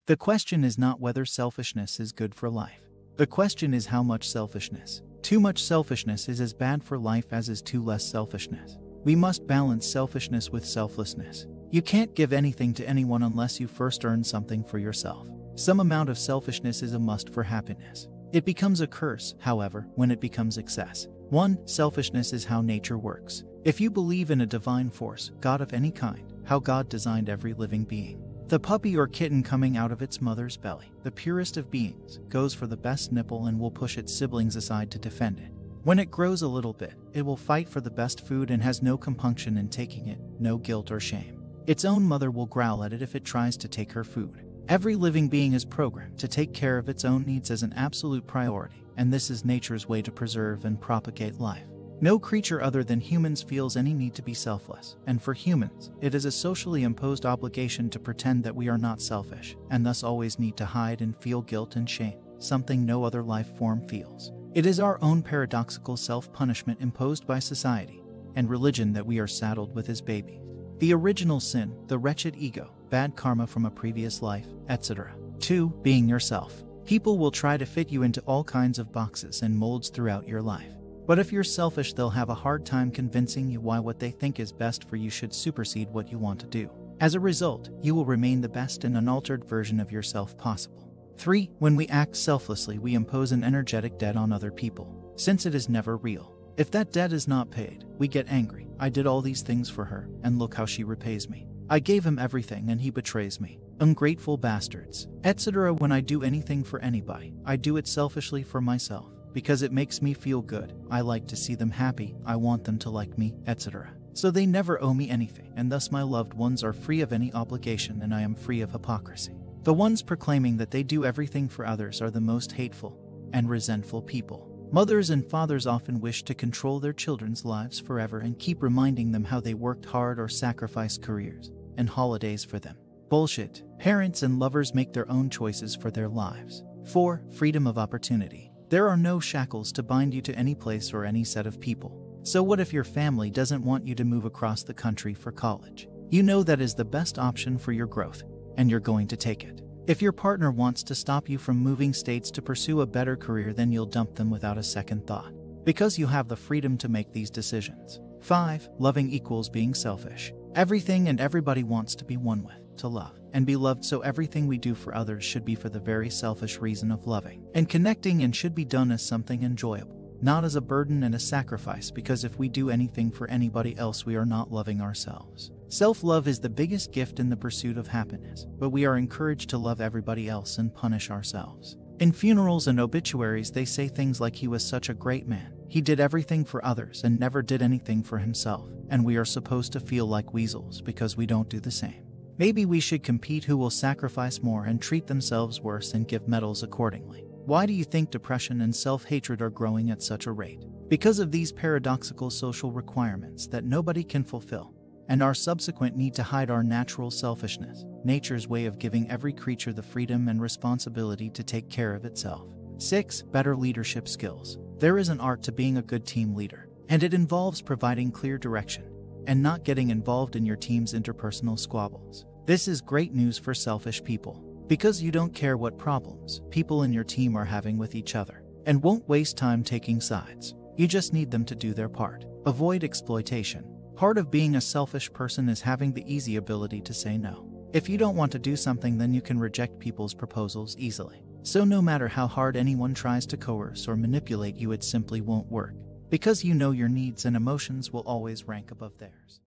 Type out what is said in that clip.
The question is not whether selfishness is good for life. The question is how much selfishness. Too much selfishness is as bad for life as is too less selfishness. We must balance selfishness with selflessness. You can't give anything to anyone unless you first earn something for yourself. Some amount of selfishness is a must for happiness. It becomes a curse, however, when it becomes excess. 1. Selfishness is how nature works. If you believe in a divine force, God of any kind, how God designed every living being. The puppy or kitten coming out of its mother's belly, the purest of beings, goes for the best nipple and will push its siblings aside to defend it. When it grows a little bit, it will fight for the best food and has no compunction in taking it, no guilt or shame. Its own mother will growl at it if it tries to take her food. Every living being is programmed to take care of its own needs as an absolute priority, and this is nature's way to preserve and propagate life. No creature other than humans feels any need to be selfless, and for humans, it is a socially imposed obligation to pretend that we are not selfish, and thus always need to hide and feel guilt and shame, something no other life form feels. It is our own paradoxical self-punishment imposed by society and religion that we are saddled with as babies. The original sin, the wretched ego, bad karma from a previous life, etc. 2. Being yourself. People will try to fit you into all kinds of boxes and molds throughout your life. But if you're selfish, they'll have a hard time convincing you why what they think is best for you should supersede what you want to do. As a result, you will remain the best and unaltered version of yourself possible. 3. When we act selflessly, we impose an energetic debt on other people, since it is never real. If that debt is not paid, we get angry. I did all these things for her, and look how she repays me. I gave him everything and he betrays me. Ungrateful bastards, etc. When I do anything for anybody, I do it selfishly for myself, because it makes me feel good. I like to see them happy, I want them to like me, etc. So they never owe me anything, and thus my loved ones are free of any obligation and I am free of hypocrisy. The ones proclaiming that they do everything for others are the most hateful and resentful people. Mothers and fathers often wish to control their children's lives forever and keep reminding them how they worked hard or sacrificed careers and holidays for them. Bullshit. Parents and lovers make their own choices for their lives. 4. Freedom of opportunity. There are no shackles to bind you to any place or any set of people. So what if your family doesn't want you to move across the country for college? You know that is the best option for your growth, and you're going to take it. If your partner wants to stop you from moving states to pursue a better career, then you'll dump them without a second thought, because you have the freedom to make these decisions. 5. Loving equals being selfish. Everything and everybody wants to be one with, to love, and be loved, so everything we do for others should be for the very selfish reason of loving and connecting, and should be done as something enjoyable, not as a burden and a sacrifice, because if we do anything for anybody else, we are not loving ourselves. Self-love is the biggest gift in the pursuit of happiness, but we are encouraged to love everybody else and punish ourselves. In funerals and obituaries, they say things like, he was such a great man. He did everything for others and never did anything for himself, and we are supposed to feel like weasels because we don't do the same. Maybe we should compete who will sacrifice more and treat themselves worse and give medals accordingly. Why do you think depression and self-hatred are growing at such a rate? Because of these paradoxical social requirements that nobody can fulfill, and our subsequent need to hide our natural selfishness, nature's way of giving every creature the freedom and responsibility to take care of itself. 6. Better leadership skills. There is an art to being a good team leader, and it involves providing clear direction and not getting involved in your team's interpersonal squabbles. This is great news for selfish people, because you don't care what problems people in your team are having with each other, and won't waste time taking sides. You just need them to do their part. Avoid exploitation. Part of being a selfish person is having the easy ability to say no. If you don't want to do something, then you can reject people's proposals easily. So no matter how hard anyone tries to coerce or manipulate you, it simply won't work, because you know your needs and emotions will always rank above theirs.